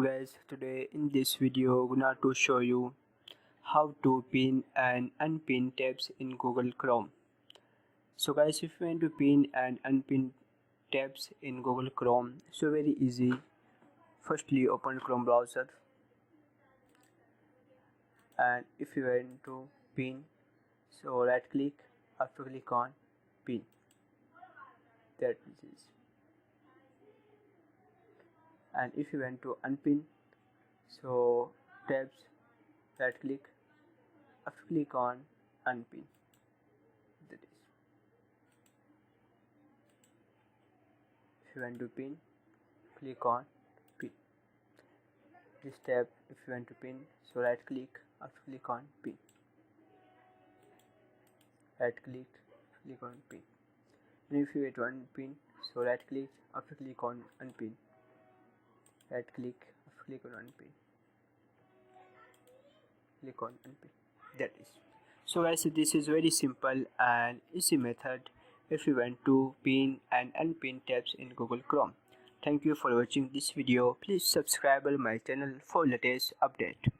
Guys, today in this video gonna to show you how to pin and unpin tabs in Google Chrome. So guys, if you want to pin and unpin tabs in Google Chrome, so very easy. Firstly, open Chrome browser, and if you want to pin, so right click, after click on pin. That is. And if you want to unpin, so tabs, right click, after click on unpin. That is. If you want to pin, click on pin. This tab, if you want to pin, so right click, after click on pin. Right click on pin. And if you want to unpin, so right click, after click on unpin. Right click, after click on unpin. Click on unpin. That is. So guys, this is very simple and easy method if you want to pin and unpin tabs in Google Chrome. Thank you for watching this video. Please subscribe my channel for latest update.